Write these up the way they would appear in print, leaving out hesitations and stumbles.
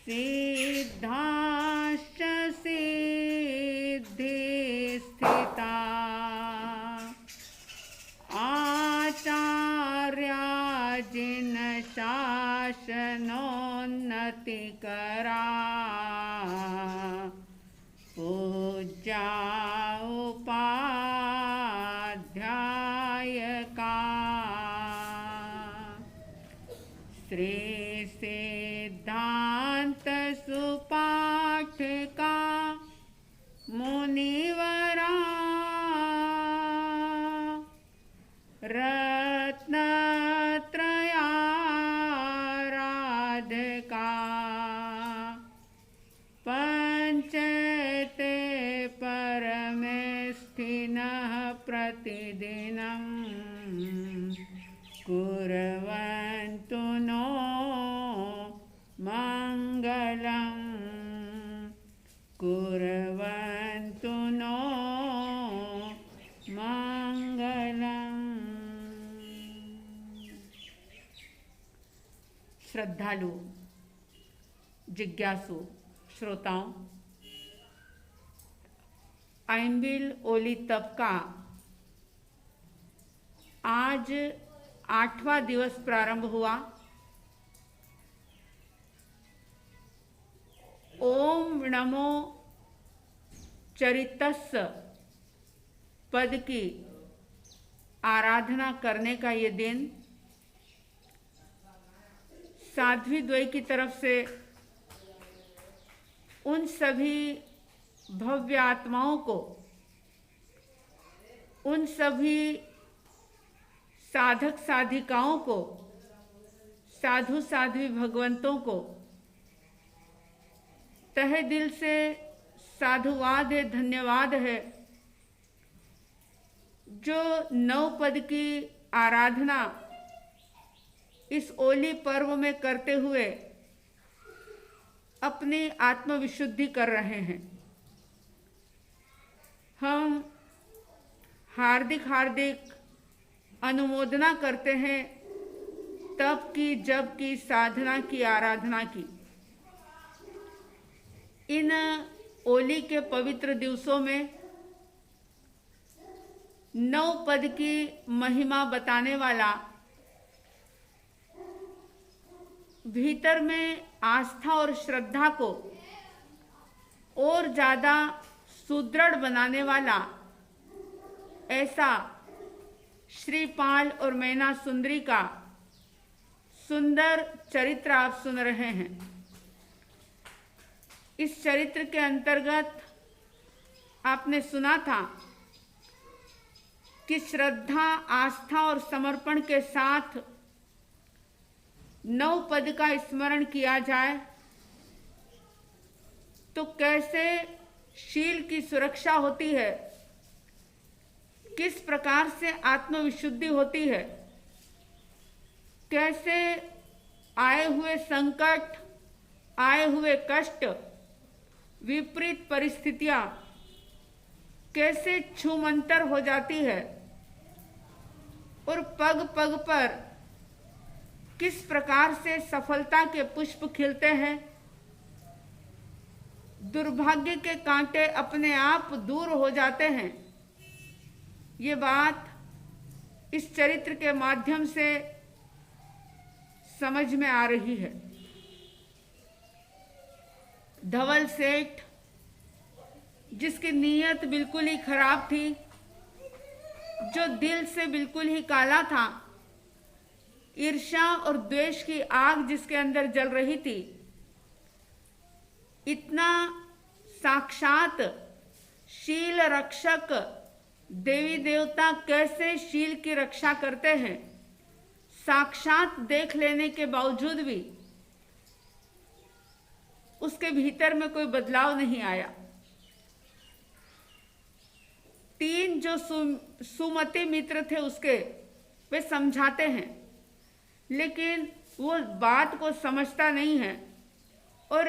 सिद्धाश्च सिद्धि स्थिता आचार्या जिन शासनोन्नतिकरा पूज्या उपाध्यायका श्री सिद्धांत सुपाठिका मुनिवरा रत्नत्रयाराधिका पंचते परमेष्ठिनः प्रतिदिनं कुर्वन्तु नो मंगलं कुर्वन्तु नो मंगलम्। श्रद्धालु जिज्ञासु श्रोताओं, आइंबिल ओली तप का आज 8वां दिवस प्रारंभ हुआ। ओम नमो चरितस्य पद की आराधना करने का ये दिन साध्वी द्वय की तरफ से उन सभी भव्य आत्माओं को, उन सभी साधक साधिकाओं को, साधु साध्वी भगवंतों को तहे दिल से साधुवाद है, धन्यवाद है, जो 9 पद की आराधना इस ओली पर्व में करते हुए अपनी आत्मविशुद्धि कर रहे हैं। हम हार्दिक हार्दिक अनुमोदना करते हैं तप की, जप की, साधना की, आराधना की। इन ओली के पवित्र दिवसों में 9 पद की महिमा बताने वाला, भीतर में आस्था और श्रद्धा को और ज़्यादा सुदृढ़ बनाने वाला ऐसा श्रीपाल और मैना सुंदरी का सुंदर चरित्र आप सुन रहे हैं। इस चरित्र के अंतर्गत आपने सुना था कि श्रद्धा, आस्था और समर्पण के साथ 9 पद का स्मरण किया जाए तो कैसे शील की सुरक्षा होती है, किस प्रकार से आत्मविशुद्धि होती है, कैसे आए हुए संकट, आए हुए कष्ट, विपरीत परिस्थितियां कैसे छूमंतर हो जाती है और पग पग पर किस प्रकार से सफलता के पुष्प खिलते हैं, दुर्भाग्य के कांटे अपने आप दूर हो जाते हैं। ये बात इस चरित्र के माध्यम से समझ में आ रही है। धवल सेठ, जिसकी नीयत बिल्कुल ही खराब थी, जो दिल से बिल्कुल ही काला था, ईर्ष्या और द्वेष की आग जिसके अंदर जल रही थी, इतना साक्षात शील रक्षक देवी देवता कैसे शील की रक्षा करते हैं, साक्षात देख लेने के बावजूद भी उसके भीतर में कोई बदलाव नहीं आया। 3 जो सुमति मित्र थे उसके, वे समझाते हैं, लेकिन वो बात को समझता नहीं है और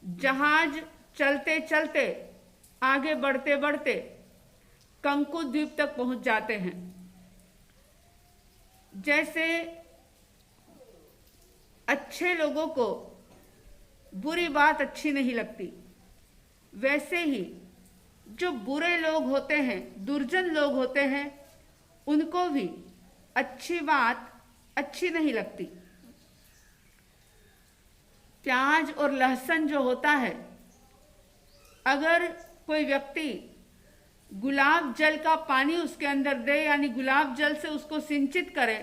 जहाज चलते चलते, आगे बढ़ते बढ़ते कंकु द्वीप तक पहुंच जाते हैं। जैसे अच्छे लोगों को बुरी बात अच्छी नहीं लगती। वैसे ही जो बुरे लोग होते हैं, दुर्जन लोग होते हैं, उनको भी अच्छी बात अच्छी नहीं लगती। प्याज और लहसुन जो होता है, अगर कोई व्यक्ति गुलाब जल का पानी उसके अंदर दे, यानी गुलाब जल से उसको सिंचित करे,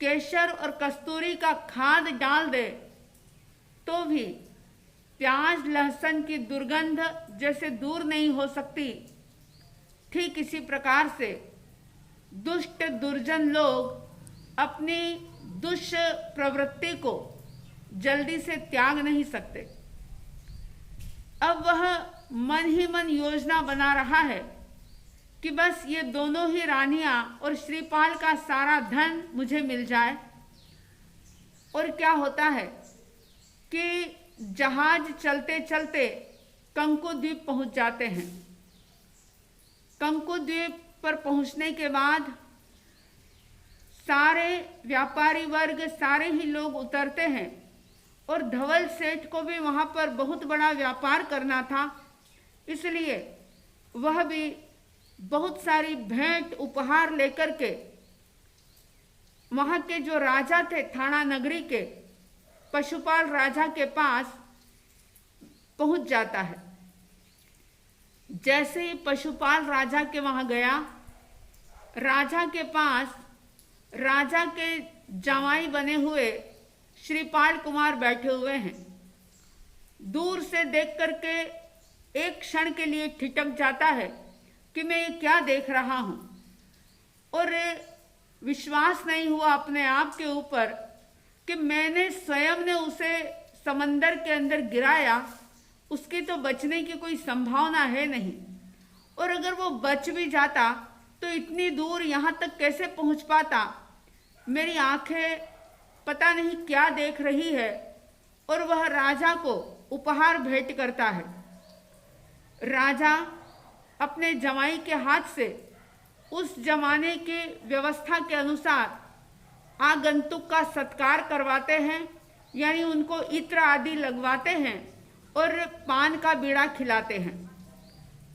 केसर और कस्तूरी का खाद डाल दे, तो भी प्याज लहसुन की दुर्गंध जैसे दूर नहीं हो सकती, ठीक इसी प्रकार से दुष्ट दुर्जन लोग अपनी दुष्प्रवृत्ति को जल्दी से त्याग नहीं सकते। अब वह मन ही मन योजना बना रहा है कि बस ये दोनों ही रानियां और श्रीपाल का सारा धन मुझे मिल जाए। और क्या होता है कि जहाज चलते चलते कंकु द्वीप पहुंच जाते हैं। कंकु द्वीप पर पहुंचने के बाद सारे व्यापारी वर्ग, सारे ही लोग उतरते हैं और धवल सेठ को भी वहां पर बहुत बड़ा व्यापार करना था, इसलिए वह भी बहुत सारी भेंट उपहार लेकर के वहां के जो राजा थे थाना नगरी के, पशुपाल राजा के पास पहुंच जाता है। जैसे ही पशुपाल राजा के वहां गया, राजा के पास राजा के जमाई बने हुए श्रीपाल कुमार बैठे हुए हैं। दूर से देख करके एक क्षण के लिए ठिठक जाता है कि मैं ये क्या देख रहा हूं, और विश्वास नहीं हुआ अपने आप के ऊपर कि मैंने स्वयं ने उसे समंदर के अंदर गिराया। उसकी तो बचने की कोई संभावना है नहीं, और अगर वो बच भी जाता तो इतनी दूर यहाँ तक कैसे पहुँच पाता। मेरी आंखें पता नहीं क्या देख रही है। और वह राजा को उपहार भेंट करता है। राजा अपने जमाई के हाथ से उस जमाने की व्यवस्था के अनुसार आगंतुक का सत्कार करवाते हैं, यानी उनको इत्र आदि लगवाते हैं और पान का बीड़ा खिलाते हैं।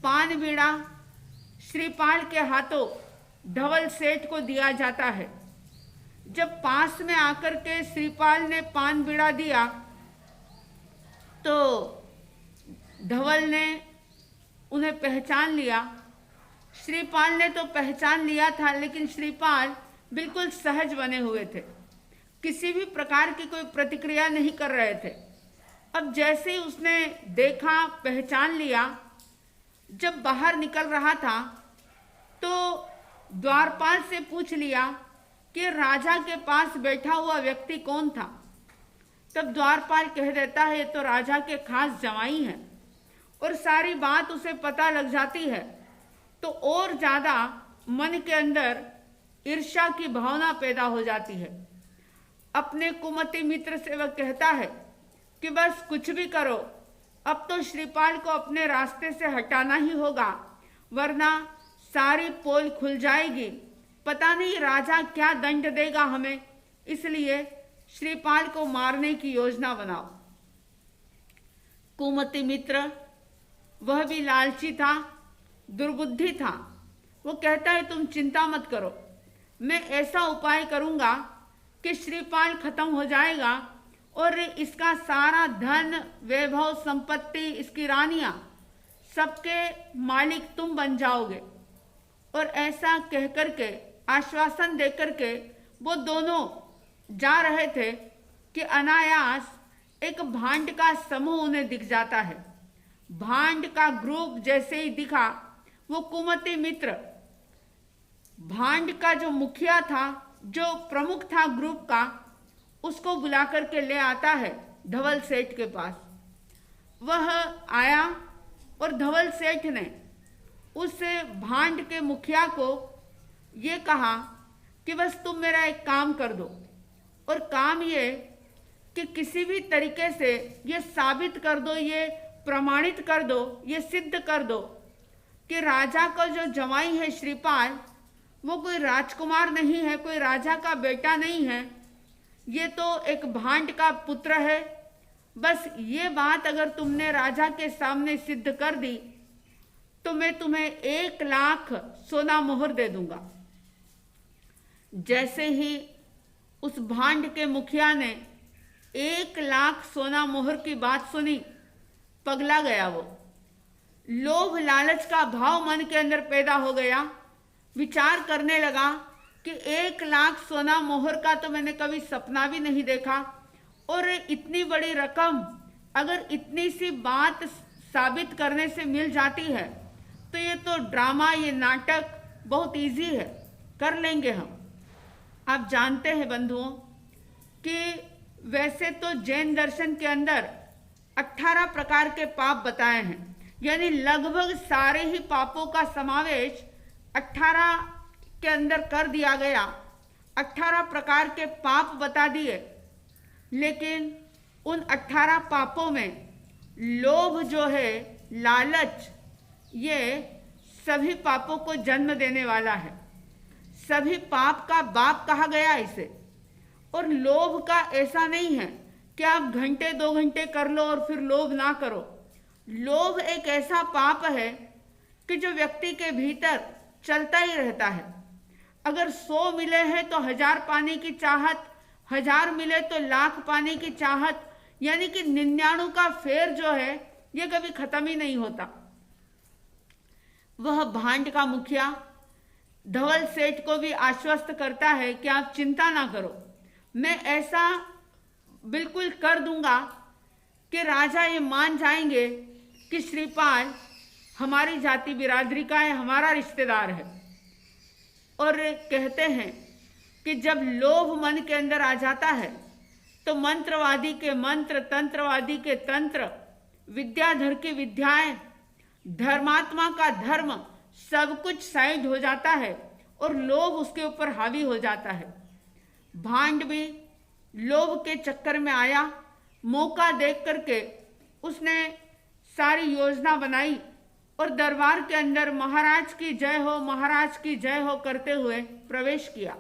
पान बीड़ा श्रीपाल के हाथों धवल सेठ को दिया जाता है। जब पास में आकर के श्रीपाल ने पान बीड़ा दिया तो धवल ने उन्हें पहचान लिया। श्रीपाल ने तो पहचान लिया था, लेकिन श्रीपाल बिल्कुल सहज बने हुए थे, किसी भी प्रकार की कोई प्रतिक्रिया नहीं कर रहे थे। अब जैसे ही उसने देखा, पहचान लिया, जब बाहर निकल रहा था तो द्वारपाल से पूछ लिया कि राजा के पास बैठा हुआ व्यक्ति कौन था। तब द्वारपाल कह देता है ये तो राजा के खास जमाई हैं, और सारी बात उसे पता लग जाती है। तो और ज्यादा मन के अंदर ईर्ष्या की भावना पैदा हो जाती है। अपने कुमति मित्र से वह कहता है कि बस कुछ भी करो, अब तो श्रीपाल को अपने रास्ते से हटाना ही होगा, वरना सारी पोल खुल जाएगी। पता नहीं राजा क्या दंड देगा हमें, इसलिए श्रीपाल को मारने की योजना बनाओ। कुमति मित्र वह भी लालची था, दुर्बुद्धि था। वो कहता है तुम चिंता मत करो, मैं ऐसा उपाय करूंगा कि श्रीपाल खत्म हो जाएगा और इसका सारा धन, वैभव, संपत्ति, इसकी रानियां, सबके मालिक तुम बन जाओगे। और ऐसा कहकर के, आश्वासन देकर के वो दोनों जा रहे थे कि अनायास एक भांड का समूह उन्हें दिख जाता है। भांड का ग्रुप जैसे ही दिखा, वो कुमति मित्र भांड का जो मुखिया था, जो प्रमुख था ग्रुप का, उसको बुला करके ले आता है धवल सेठ के पास। वह आया और धवल सेठ ने उस भांड के मुखिया को ये कहा कि बस तुम मेरा एक काम कर दो, और काम ये कि किसी भी तरीके से ये साबित कर दो, ये प्रमाणित कर दो, ये सिद्ध कर दो कि राजा का जो जमाई है श्रीपाल, वो कोई राजकुमार नहीं है, कोई राजा का बेटा नहीं है, ये तो एक भांड का पुत्र है। बस ये बात अगर तुमने राजा के सामने सिद्ध कर दी तो मैं तुम्हें 1,00,000 सोना मोहर दे दूंगा। जैसे ही उस भांड के मुखिया ने 1,00,000 सोना मोहर की बात सुनी, पगला गया वो। लोभ लालच का भाव मन के अंदर पैदा हो गया। विचार करने लगा कि 1,00,000 सोना मोहर का तो मैंने कभी सपना भी नहीं देखा, और इतनी बड़ी रकम अगर इतनी सी बात साबित करने से मिल जाती है तो ये तो ड्रामा, ये नाटक बहुत इजी है, कर लेंगे हम। आप जानते हैं बंधुओं कि वैसे तो जैन दर्शन के अंदर 18 प्रकार के पाप बताए हैं, यानी लगभग सारे ही पापों का समावेश 18 के अंदर कर दिया गया। 18 प्रकार के पाप बता दिए, लेकिन उन 18 पापों में लोभ जो है, लालच, ये सभी पापों को जन्म देने वाला है। सभी पाप का बाप कहा गया इसे। और लोभ का ऐसा नहीं है कि आप घंटे 2 घंटे कर लो और फिर लोभ ना करो। लोभ एक ऐसा पाप है कि जो व्यक्ति के भीतर चलता ही रहता है। अगर 100 मिले हैं तो 1000 पाने की चाहत, 1000 मिले तो 1,00,000 पाने की चाहत, यानी कि 99 का फेर जो है ये कभी खत्म ही नहीं होता। वह भांड का मुखिया धवल सेठ को भी आश्वस्त करता है कि आप चिंता ना करो, मैं ऐसा बिल्कुल कर दूंगा कि राजा ये मान जाएंगे कि श्रीपाल हमारी जाति बिरादरी का है, हमारा रिश्तेदार है। और कहते हैं कि जब लोभ मन के अंदर आ जाता है तो मंत्रवादी के मंत्र, तंत्रवादी के तंत्र, विद्याधर की विद्याएं, धर्मात्मा का धर्म, सब कुछ साइड हो जाता है और लोभ उसके ऊपर हावी हो जाता है। भांड भी लोभ के चक्कर में आया। मौका देख करके उसने सारी योजना बनाई और दरबार के अंदर महाराज की जय हो, महाराज की जय हो करते हुए प्रवेश किया।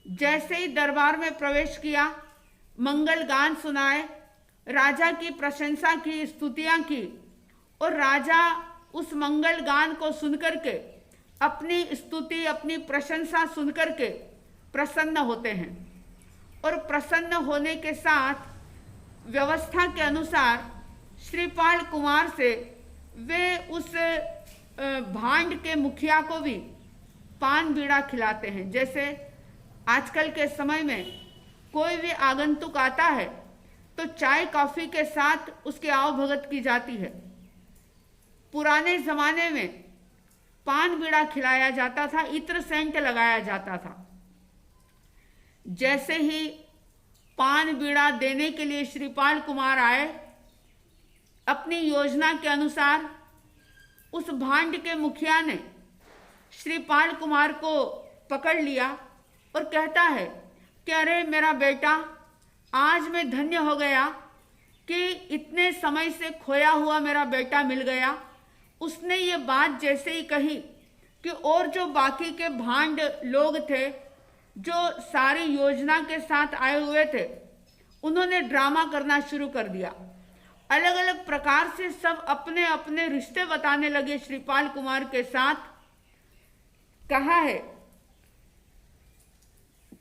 जैसे ही दरबार में प्रवेश किया, मंगल गान सुनाए, राजा की प्रशंसा की, स्तुतियां की, और राजा उस मंगल गान को सुनकर के, अपनी स्तुति, अपनी प्रशंसा सुनकर के प्रसन्न होते हैं। और प्रसन्न होने के साथ व्यवस्था के अनुसार श्रीपाल कुमार से वे उस भांड के मुखिया को भी पान बीड़ा खिलाते हैं। जैसे आजकल के समय में कोई भी आगंतुक आता है तो चाय कॉफी के साथ उसकी आवभगत की जाती है। पुराने जमाने में पान बीड़ा खिलाया जाता था, इत्र सेंट लगाया जाता था। जैसे ही पान बीड़ा देने के लिए श्रीपाल कुमार आए, अपनी योजना के अनुसार उस भांड के मुखिया ने श्रीपाल कुमार को पकड़ लिया और कहता है कि अरे मेरा बेटा, आज मैं धन्य हो गया कि इतने समय से खोया हुआ मेरा बेटा मिल गया। उसने ये बात जैसे ही कही कि और जो बाकी के भांड लोग थे जो सारी योजना के साथ आए हुए थे, उन्होंने ड्रामा करना शुरू कर दिया। अलग अलग प्रकार से सब अपने अपने रिश्ते बताने लगे श्रीपाल कुमार के साथ। कहा है,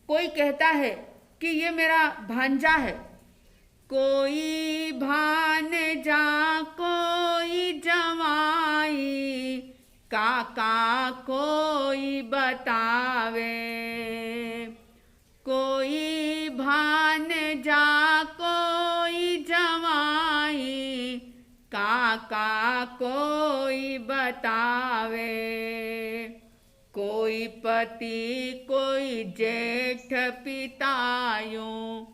कोई कहता है कि ये मेरा भांजा है, कोई भांजा कोई जमाई, काका कोई बतावे, कोई भांजा कोई जमाई, काका कोई बतावे, कोई पति कोई जेठ पितायों,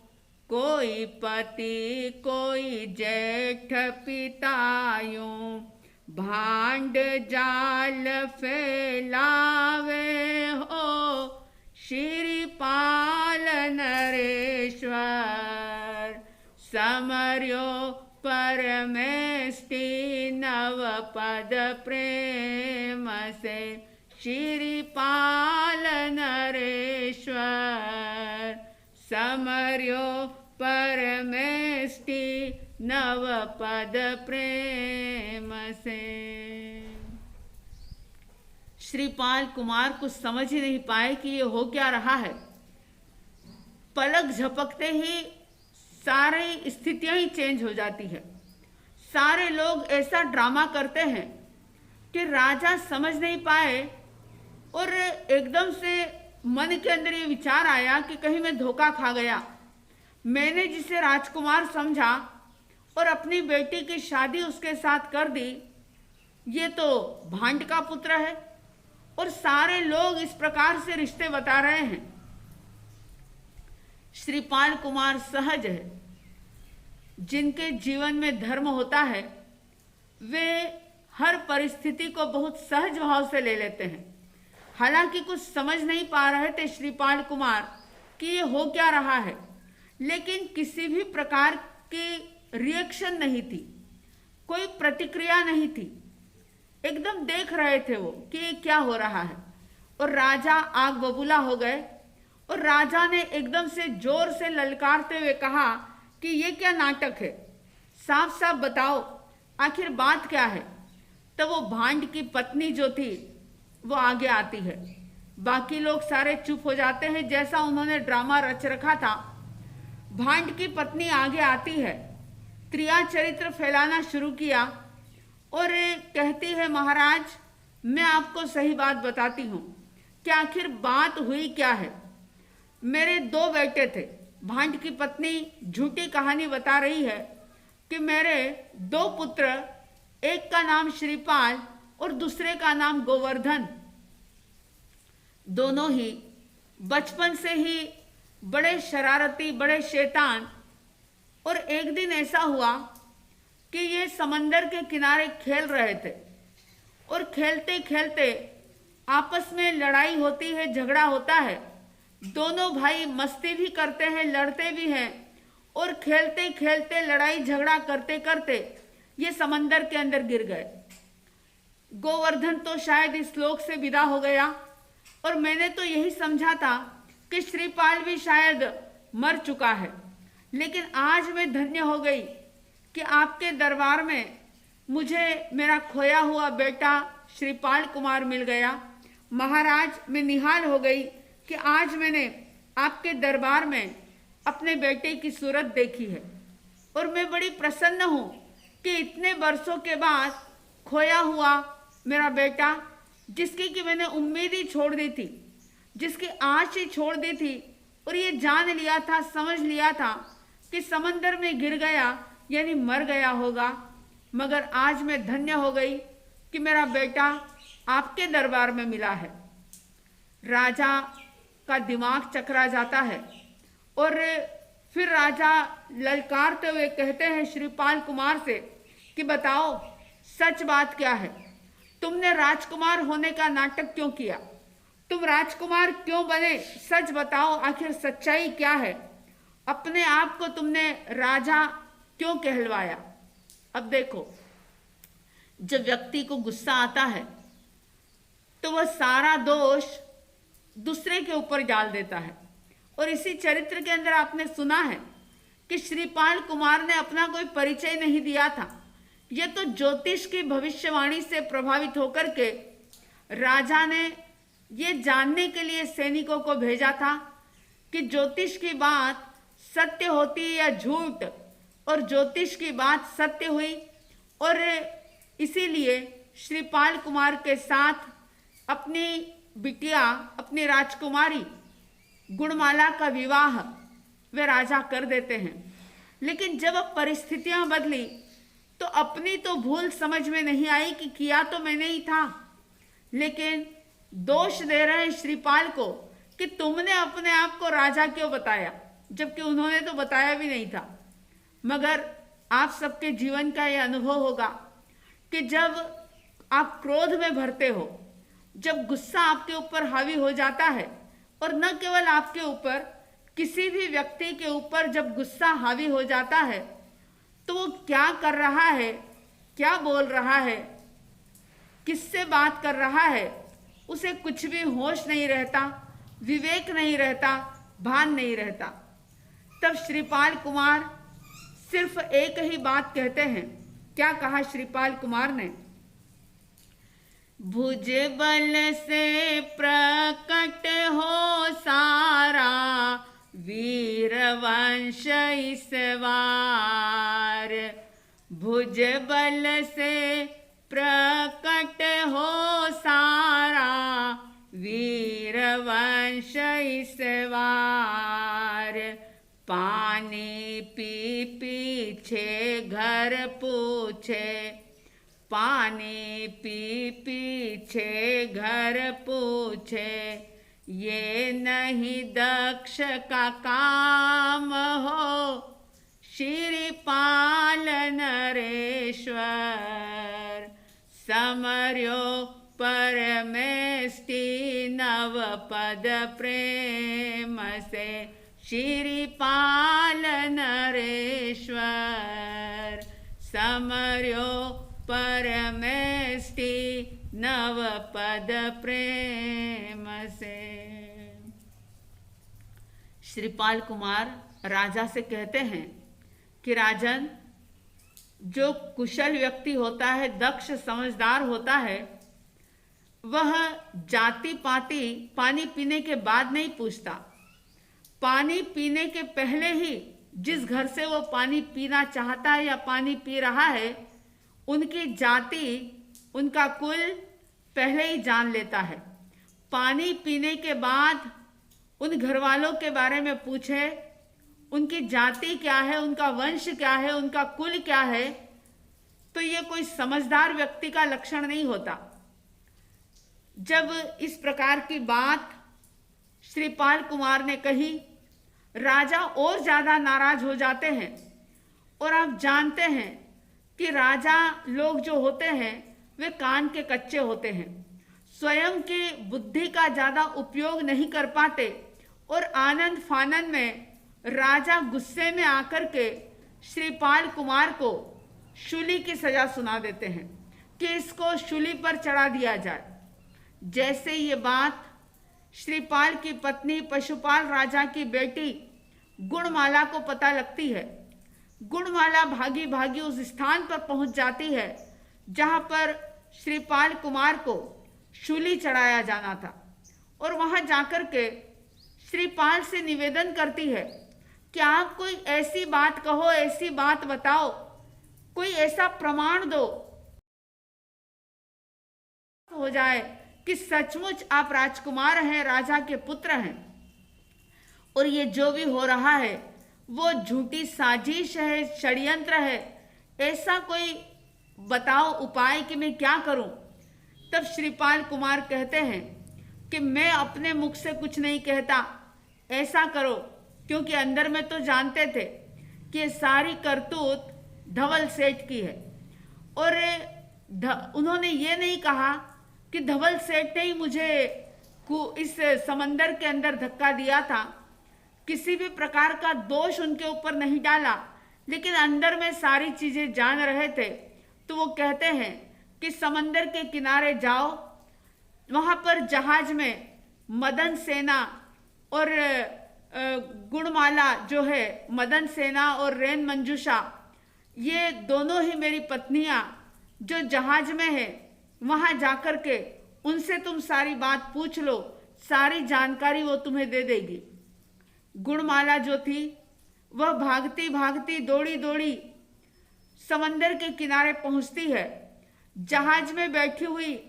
कोई पति कोई जेठ पितायों, भांड जाल फैलावे हो श्रीपाल नरेश्वर, समर्यो परमेष्टि नव पद प्रेम से, श्रीपाल नरेश्वर समर्यो परमेष्टि नव पद प्रेम से। श्रीपाल कुमार कुछ समझ ही नहीं पाए कि ये हो क्या रहा है। पलक झपकते ही सारी स्थितियां ही चेंज हो जाती है। सारे लोग ऐसा ड्रामा करते हैं कि राजा समझ नहीं पाए और एकदम से मन के अंदर ये विचार आया कि कहीं मैं धोखा खा गया। मैंने जिसे राजकुमार समझा और अपनी बेटी की शादी उसके साथ कर दी, ये तो भांड का पुत्र है और सारे लोग इस प्रकार से रिश्ते बता रहे हैं। श्रीपाल कुमार सहज है। जिनके जीवन में धर्म होता है वे हर परिस्थिति को बहुत सहज भाव से ले लेते हैं। हालांकि कुछ समझ नहीं पा रहे थे श्रीपाल कुमार कि ये हो क्या रहा है, लेकिन किसी भी प्रकार की रिएक्शन नहीं थी, कोई प्रतिक्रिया नहीं थी। एकदम देख रहे थे वो कि ये क्या हो रहा है। और राजा आग बबूला हो गए और राजा ने एकदम से जोर से ललकारते हुए कहा कि ये क्या नाटक है, साफ साफ बताओ आखिर बात क्या है। तो वो भांड की पत्नी जो थी वो आगे आती है। बाकी लोग सारे चुप हो जाते हैं, जैसा उन्होंने ड्रामा रच रखा था। भांड की पत्नी आगे आती है, त्रिया चरित्र फैलाना शुरू किया और कहती है, महाराज मैं आपको सही बात बताती हूँ कि आखिर बात हुई क्या है। मेरे 2 बेटे थे। भांड की पत्नी झूठी कहानी बता रही है कि मेरे 2 पुत्र, एक का नाम श्रीपाल और दूसरे का नाम गोवर्धन, दोनों ही बचपन से ही बड़े शरारती, बड़े शैतान। और एक दिन ऐसा हुआ कि ये समंदर के किनारे खेल रहे थे और खेलते खेलते आपस में लड़ाई होती है, झगड़ा होता है। दोनों भाई मस्ती भी करते हैं, लड़ते भी हैं और खेलते खेलते लड़ाई झगड़ा करते करते ये समंदर के अंदर गिर गए। गोवर्धन तो शायद इस लोक से विदा हो गया और मैंने तो यही समझा था कि श्रीपाल भी शायद मर चुका है। लेकिन आज मैं धन्य हो गई कि आपके दरबार में मुझे मेरा खोया हुआ बेटा श्रीपाल कुमार मिल गया। महाराज मैं निहाल हो गई कि आज मैंने आपके दरबार में अपने बेटे की सूरत देखी है और मैं बड़ी प्रसन्न हूँ कि इतने वर्षों के बाद खोया हुआ मेरा बेटा, जिसकी कि मैंने उम्मीद ही छोड़ दी थी, जिसकी आश ही छोड़ दी थी और ये जान लिया था, समझ लिया था कि समंदर में गिर गया यानी मर गया होगा, मगर आज मैं धन्य हो गई कि मेरा बेटा आपके दरबार में मिला है। राजा का दिमाग चकरा जाता है और फिर राजा ललकारते हुए कहते हैं श्रीपाल कुमार से कि बताओ सच बात क्या है, तुमने राजकुमार होने का नाटक क्यों किया, तुम राजकुमार क्यों बने, सच बताओ आखिर सच्चाई क्या है, अपने आप को तुमने राजा क्यों कहलवाया। अब देखो, जब व्यक्ति को गुस्सा आता है तो वह सारा दोष दूसरे के ऊपर डाल देता है। और इसी चरित्र के अंदर आपने सुना है कि श्रीपाल कुमार ने अपना कोई परिचय नहीं दिया था। यह तो ज्योतिष की भविष्यवाणी से प्रभावित होकर के राजा ने ये जानने के लिए सैनिकों को भेजा था कि ज्योतिष की बात सत्य होती है या झूठ, और ज्योतिष की बात सत्य हुई। और इसीलिए श्रीपाल कुमार के साथ अपनी बिटिया, अपनी राजकुमारी गुणमाला का विवाह वे राजा कर देते हैं। लेकिन जब अब परिस्थितियां बदली तो अपनी तो भूल समझ में नहीं आई कि किया तो मैंने ही था, लेकिन दोष दे रहे हैं श्रीपाल को कि तुमने अपने आप को राजा क्यों बताया, जबकि उन्होंने तो बताया भी नहीं था। मगर आप सबके जीवन का यह अनुभव होगा कि जब आप क्रोध में भरते हो, जब गुस्सा आपके ऊपर हावी हो जाता है, और न केवल आपके ऊपर, किसी भी व्यक्ति के ऊपर जब गुस्सा हावी हो जाता है तो वो क्या कर रहा है, क्या बोल रहा है, किससे बात कर रहा है, उसे कुछ भी होश नहीं रहता, विवेक नहीं रहता, भान नहीं रहता। तब श्रीपाल कुमार सिर्फ एक ही बात कहते हैं। क्या कहा श्रीपाल कुमार ने? भुजबल से प्रकट हो सारा वीरवंश इस वार। भुजबल से प्रकट हो सारा वीरवंश इस वार। पानी पी पीछे घर पूछे, पानी पी पीछे घर पूछे, ये नहीं दक्ष का काम हो श्रीपाल नरेश्वर। समर्यो परमेष्टि नव पद प्रेम से श्रीपाल नरेश्वर। समर्यो परमेष्टि नव पद प्रेम से। श्रीपाल कुमार राजा से कहते हैं कि राजन, जो कुशल व्यक्ति होता है, दक्ष समझदार होता है, वह जाति पाति पानी पीने के बाद नहीं पूछता। पानी पीने के पहले ही जिस घर से वो पानी पीना चाहता है या पानी पी रहा है, उनकी जाति, उनका कुल पहले ही जान लेता है। पानी पीने के बाद उन घर वालों के बारे में पूछे, उनकी जाति क्या है, उनका वंश क्या है, उनका कुल क्या है, तो ये कोई समझदार व्यक्ति का लक्षण नहीं होता। जब इस प्रकार की बात श्रीपाल कुमार ने कही, राजा और ज्यादा नाराज हो जाते हैं। और आप जानते हैं कि राजा लोग जो होते हैं वे कान के कच्चे होते हैं, स्वयं की बुद्धि का ज्यादा उपयोग नहीं कर पाते, और आनंद फानन में राजा गुस्से में आकर के श्रीपाल कुमार को शूली की सजा सुना देते हैं कि इसको शूली पर चढ़ा दिया जाए। जैसे ये बात श्रीपाल की पत्नी पशुपाल राजा की बेटी गुणमाला को पता लगती है, गुणमाला भागी भागी उस स्थान पर पहुंच जाती है जहां पर श्रीपाल कुमार को शूली चढ़ाया जाना था, और वहां जाकर के श्रीपाल से निवेदन करती है कि आप कोई ऐसी बात कहो, ऐसी बात बताओ, कोई ऐसा प्रमाण दो हो जाए कि सचमुच आप राजकुमार हैं, राजा के पुत्र हैं, और ये जो भी हो रहा है वो झूठी साजिश है, षड्यंत्र है। ऐसा कोई बताओ उपाय कि मैं क्या करूं। तब श्रीपाल कुमार कहते हैं कि मैं अपने मुख से कुछ नहीं कहता, ऐसा करो, क्योंकि अंदर में तो जानते थे कि ये सारी करतूत धवल सेठ की है। और उन्होंने ये नहीं कहा कि धवल सेठ ने ही मुझे इस समंदर के अंदर धक्का दिया था, किसी भी प्रकार का दोष उनके ऊपर नहीं डाला, लेकिन अंदर में सारी चीजें जान रहे थे। तो वो कहते हैं कि समंदर के किनारे जाओ, वहां पर जहाज में मदन सेना और गुणमाला जो है, मदन सेना और रेन मंजूषा, ये दोनों ही मेरी पत्नियां जो जहाज में है, वहां जाकर के उनसे तुम सारी बात पूछ लो, सारी जानकारी वो तुम्हें दे देगी। गुणमाला जो थी वह भागती भागती दौड़ी दौड़ी समंदर के किनारे पहुंचती है, जहाज में बैठी हुई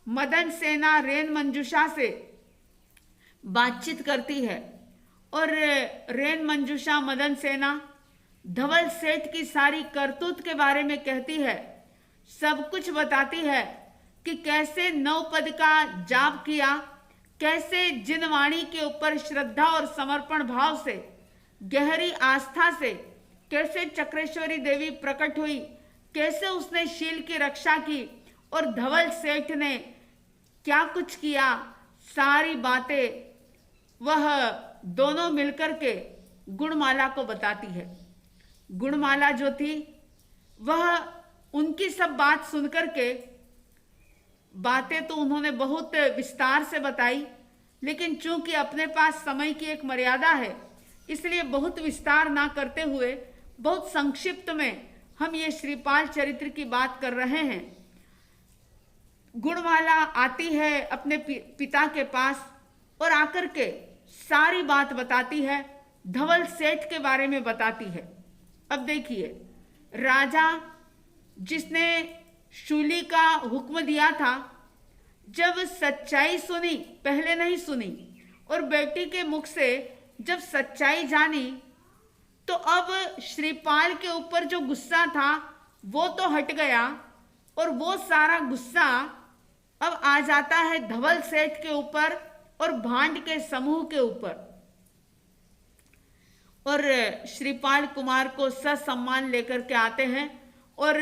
मदन सेना रेन मंजूषा से बातचीत करती है, और रेन मंजूषा मदन सेना धवल सेठ की सारी करतूत के बारे में कहती है, सब कुछ बताती है कि कैसे 9 पद का जाप किया, कैसे जिनवाणी के ऊपर श्रद्धा और समर्पण भाव से, गहरी आस्था से कैसे चक्रेश्वरी देवी प्रकट हुई, कैसे उसने शील की रक्षा की, और धवल सेठ ने क्या कुछ किया, सारी बातें वह दोनों मिलकर के गुणमाला को बताती है। गुणमाला जो थी वह उनकी सब बात सुनकर के, बातें तो उन्होंने बहुत विस्तार से बताई, लेकिन चूंकि अपने पास समय की एक मर्यादा है, इसलिए बहुत विस्तार ना करते हुए बहुत संक्षिप्त में हम ये श्रीपाल चरित्र की बात कर रहे हैं। गुणमाला आती है अपने पिता के पास और आकर के सारी बात बताती है, धवल सेठ के बारे में बताती है। अब देखिए, राजा जिसने शूली का हुक्म दिया था, जब सच्चाई सुनी, पहले नहीं सुनी, और बेटी के मुख से जब सच्चाई जानी, तो अब श्रीपाल के ऊपर जो गुस्सा था वो तो हट गया, और वो सारा गुस्सा अब आ जाता है धवल सेठ के ऊपर और भांड के समूह के ऊपर। और श्रीपाल कुमार को ससम्मान लेकर के आते हैं और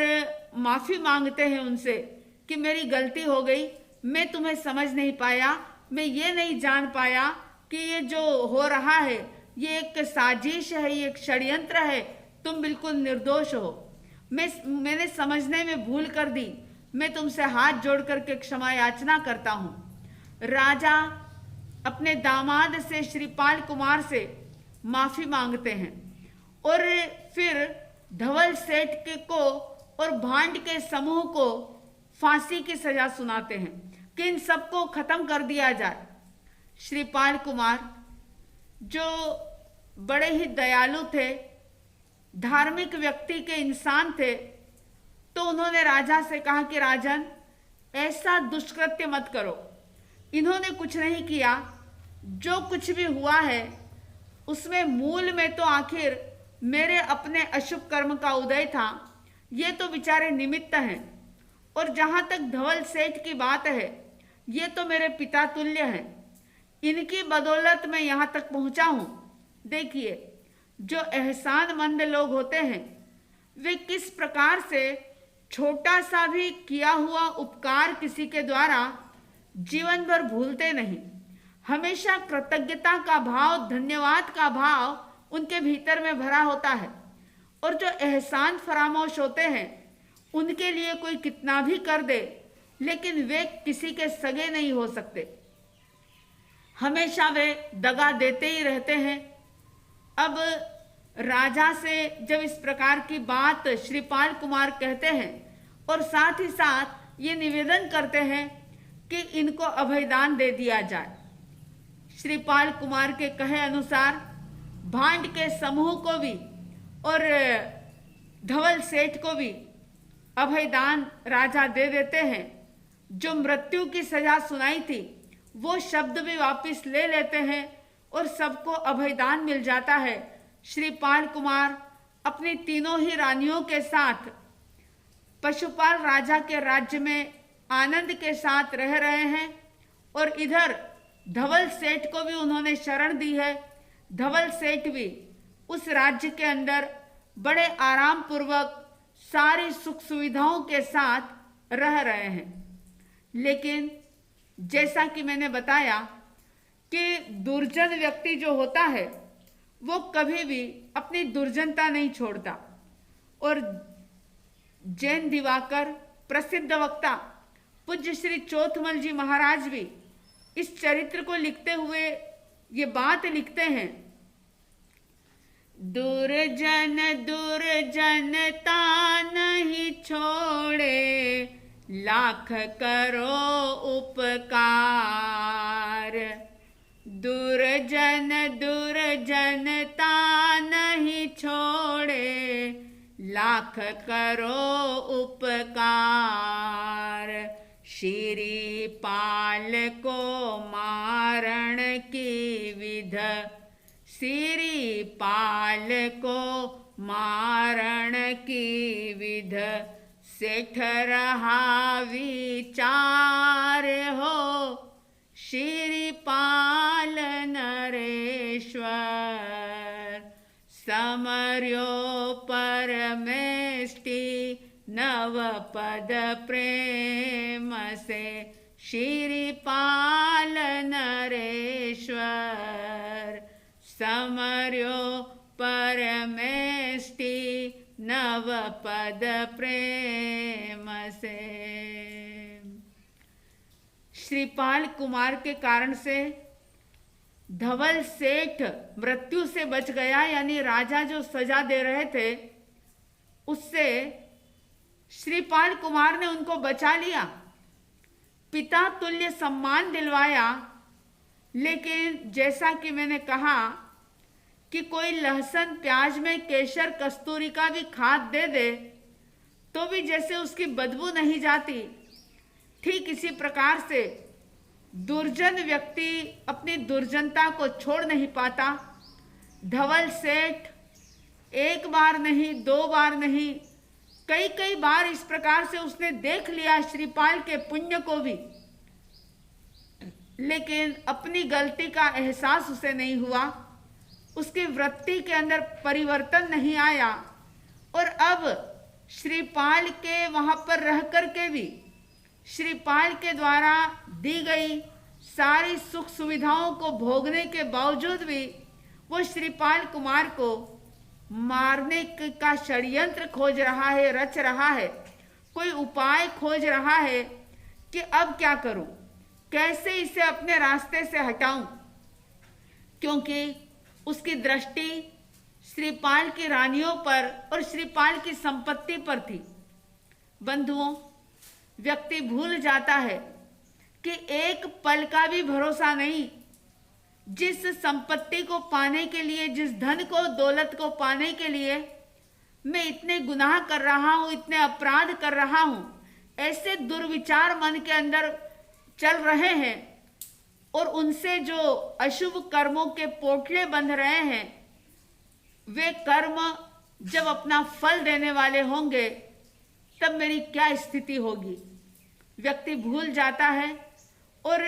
माफी मांगते हैं उनसे कि मेरी गलती हो गई, मैं तुम्हें समझ नहीं पाया, मैं ये नहीं जान पाया कि ये जो हो रहा है ये एक साजिश है, ये एक षड्यंत्र है, तुम बिल्कुल निर्दोष हो, मैंने समझने में भूल कर दी, मैं तुमसे हाथ जोड़ करके क्षमा याचना करता हूँ। राजा अपने दामाद से, श्रीपाल कुमार से माफी मांगते हैं और फिर धवल सेठ के को और भांड के समूह को फांसी की सजा सुनाते हैं कि इन सबको खत्म कर दिया जाए। श्रीपाल कुमार जो बड़े ही दयालु थे, धार्मिक व्यक्ति के इंसान थे, तो उन्होंने राजा से कहा कि राजन, ऐसा दुष्कृत्य मत करो, इन्होंने कुछ नहीं किया, जो कुछ भी हुआ है उसमें मूल में तो आखिर मेरे अपने अशुभ कर्म का उदय था, ये तो बेचारे निमित्त हैं, और जहां तक धवल सेठ की बात है, ये तो मेरे पिता तुल्य हैं, इनकी बदौलत मैं यहां तक पहुंचा हूं। देखिए, जो एहसानमंद लोग होते हैं वे किस प्रकार से छोटा सा भी किया हुआ उपकार किसी के द्वारा जीवन भर भूलते नहीं, हमेशा कृतज्ञता का भाव, धन्यवाद का भाव उनके भीतर में भरा होता है। और जो एहसान फरामोश होते हैं उनके लिए कोई कितना भी कर दे, लेकिन वे किसी के सगे नहीं हो सकते, हमेशा वे दगा देते ही रहते हैं। अब राजा से जब इस प्रकार की बात श्रीपाल कुमार कहते हैं और साथ ही साथ ये निवेदन करते हैं कि इनको अभयदान दे दिया जाए, श्रीपाल कुमार के कहे अनुसार भांड के समूह को भी और धवल सेठ को भी अभयदान राजा दे देते हैं। जो मृत्यु की सजा सुनाई थी वो शब्द भी वापस ले लेते हैं और सबको अभयदान मिल जाता है। श्रीपाल कुमार अपनी तीनों ही रानियों के साथ पशुपाल राजा के राज्य में आनंद के साथ रह रहे हैं, और इधर धवल सेठ को भी उन्होंने शरण दी है। धवल सेठ भी उस राज्य के अंदर बड़े आराम पूर्वक सारी सुख सुविधाओं के साथ रह रहे हैं। लेकिन जैसा कि मैंने बताया कि दुर्जन व्यक्ति जो होता है वो कभी भी अपनी दुर्जनता नहीं छोड़ता, और जैन दिवाकर प्रसिद्ध वक्ता पूज्य श्री चौथमल जी महाराज भी इस चरित्र को लिखते हुए ये बात लिखते हैं, दुर्जन दुर्जनता नहीं छोड़े, लाख करो उपकार, दुर्जन दुर्जनता नहीं छोड़े, लाख करो उपकार, श्रीपाल को मारण की विध, श्रीपाल को मारण की विध, सेठ रहा विचार हो, श्रीपाल नरेश्वर, समर्यो परमेष्टि नवपद प्रेम से, श्रीपाल नरेश्वर, समर्यो परमेष्टि नवपद प्रेम से। श्रीपाल कुमार के कारण से धवल सेठ मृत्यु से बच गया, यानी राजा जो सजा दे रहे थे उससे श्रीपाल कुमार ने उनको बचा लिया, पिता तुल्य सम्मान दिलवाया। लेकिन जैसा कि मैंने कहा कि कोई लहसुन प्याज में केसर कस्तूरी का भी खाद दे दे तो भी जैसे उसकी बदबू नहीं जाती, ठीक इसी प्रकार से दुर्जन व्यक्ति अपनी दुर्जनता को छोड़ नहीं पाता। धवल सेठ एक बार नहीं, दो बार नहीं, कई कई बार इस प्रकार से उसने देख लिया श्रीपाल के पुण्य को भी, लेकिन अपनी गलती का एहसास उसे नहीं हुआ, उसकी वृत्ति के अंदर परिवर्तन नहीं आया। और अब श्रीपाल के वहां पर रह करके भी श्रीपाल के द्वारा दी गई सारी सुख सुविधाओं को भोगने के बावजूद भी वो श्रीपाल कुमार को मारने का षड्यंत्र खोज रहा है, रच रहा है, कोई उपाय खोज रहा है कि अब क्या करूं, कैसे इसे अपने रास्ते से हटाऊं, क्योंकि उसकी दृष्टि श्रीपाल की रानियों पर और श्रीपाल की संपत्ति पर थी। बंधुओं, व्यक्ति भूल जाता है कि एक पल का भी भरोसा नहीं। जिस संपत्ति को पाने के लिए, जिस धन को, दौलत को पाने के लिए मैं इतने गुनाह कर रहा हूं, इतने अपराध कर रहा हूं, ऐसे दुर्विचार मन के अंदर चल रहे हैं और उनसे जो अशुभ कर्मों के पोटले बंध रहे हैं, वे कर्म जब अपना फल देने वाले होंगे तब मेरी क्या स्थिति होगी। व्यक्ति भूल जाता है और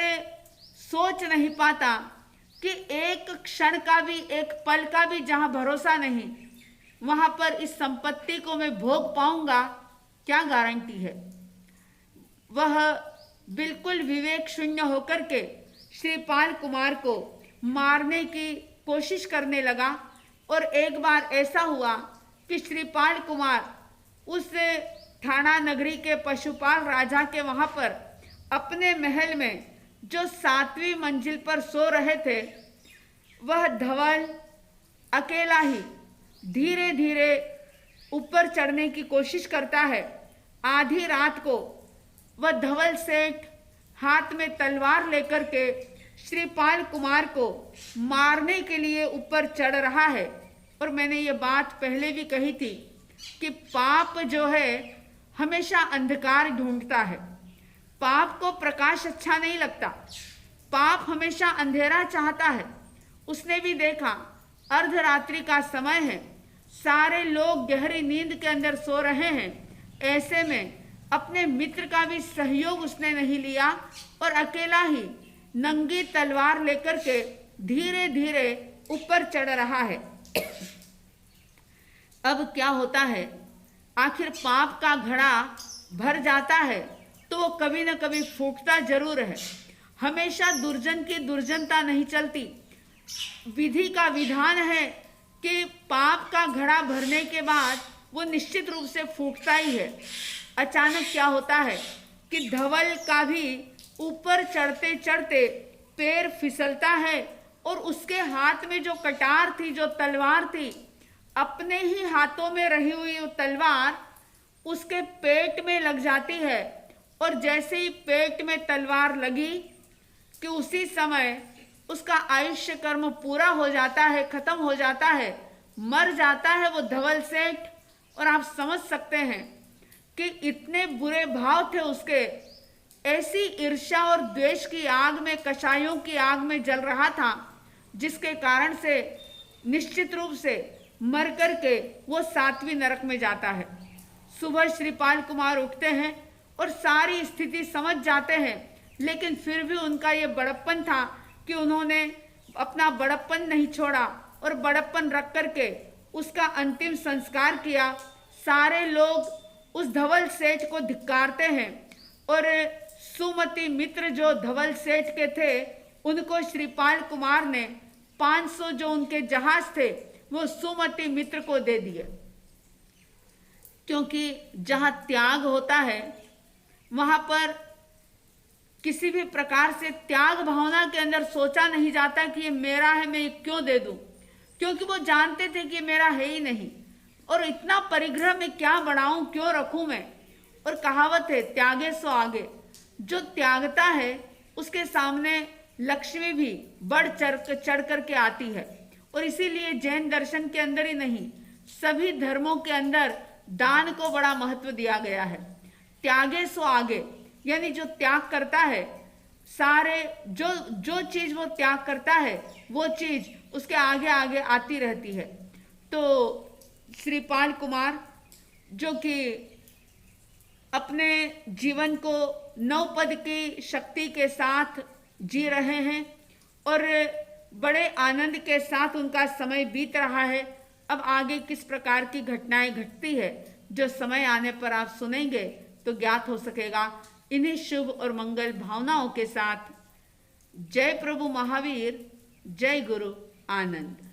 सोच नहीं पाता कि एक क्षण का भी, एक पल का भी जहां भरोसा नहीं, वहां पर इस संपत्ति को मैं भोग पाऊंगा, क्या गारंटी है। वह बिल्कुल विवेक शून्य होकर के श्रीपाल कुमार को मारने की कोशिश करने लगा। और एक बार ऐसा हुआ कि श्रीपाल कुमार उस थाना नगरी के पशुपाल राजा के वहां पर अपने महल में जो 7वीं मंजिल पर सो रहे थे, वह धवल अकेला ही धीरे धीरे ऊपर चढ़ने की कोशिश करता है। आधी रात को वह धवल सेठ हाथ में तलवार लेकर के श्रीपाल कुमार को मारने के लिए ऊपर चढ़ रहा है। और मैंने ये बात पहले भी कही थी कि पाप जो है हमेशा अंधकार ढूंढता है, पाप को प्रकाश अच्छा नहीं लगता, पाप हमेशा अंधेरा चाहता है। उसने भी देखा अर्धरात्रि का समय है, सारे लोग गहरी नींद के अंदर सो रहे हैं, ऐसे में अपने मित्र का भी सहयोग उसने नहीं लिया और अकेला ही नंगी तलवार लेकर के धीरे धीरे ऊपर चढ़ रहा है। अब क्या होता है, आखिर पाप का घड़ा भर जाता है तो वो कभी न कभी फूटता जरूर है। हमेशा दुर्जन की दुर्जनता नहीं चलती। विधि का विधान है कि पाप का घड़ा भरने के बाद वो निश्चित रूप से फूटता ही है। अचानक क्या होता है कि धवल का भी ऊपर चढ़ते चढ़ते पैर फिसलता है और उसके हाथ में जो कटार थी, जो तलवार थी, अपने ही हाथों में रही हुई वो तलवार उसके पेट में लग जाती है। और जैसे ही पेट में तलवार लगी कि उसी समय उसका आयुष्य कर्म पूरा हो जाता है, खत्म हो जाता है, मर जाता है वो धवल सेठ। और आप समझ सकते हैं कि इतने बुरे भाव थे उसके, ऐसी ईर्ष्या और द्वेष की आग में, कषायों की आग में जल रहा था, जिसके कारण से निश्चित रूप से मर करके वो 7वीं नरक में जाता है। सुबह श्रीपाल कुमार उठते हैं और सारी स्थिति समझ जाते हैं, लेकिन फिर भी उनका ये बड़प्पन था कि उन्होंने अपना बड़प्पन नहीं छोड़ा और बड़प्पन रख करके उसका अंतिम संस्कार किया। सारे लोग उस धवल सेठ को धिक्कारते हैं और सुमति मित्र जो धवल सेठ के थे उनको श्रीपाल कुमार ने 500 जो उनके जहाज थे वो सुमति मित्र को दे दिए, क्योंकि जहां त्याग होता है वहां पर किसी भी प्रकार से त्याग भावना के अंदर सोचा नहीं जाता कि ये मेरा है, मैं ये क्यों दे दूं, क्योंकि वो जानते थे कि मेरा है ही नहीं, और इतना परिग्रह में क्या बढ़ाऊं, क्यों रखूं मैं। और कहावत है त्यागे सो आगे, जो त्यागता है उसके सामने लक्ष्मी भी बढ़ चढ़ करके आती है। और इसीलिए जैन दर्शन के अंदर ही नहीं, सभी धर्मों के अंदर दान को बड़ा महत्व दिया गया है। त्यागे सो आगे, यानी जो त्याग करता है, सारे जो चीज वो त्याग करता है वो चीज उसके आगे आगे आती रहती है। तो श्रीपाल कुमार जो कि अपने जीवन को नवपद की शक्ति के साथ जी रहे हैं और बड़े आनंद के साथ उनका समय बीत रहा है। अब आगे किस प्रकार की घटनाएं घटती है जो समय आने पर आप सुनेंगे तो ज्ञात हो सकेगा। इन्हीं शुभ और मंगल भावनाओं के साथ जय प्रभु महावीर, जय गुरु आनंद।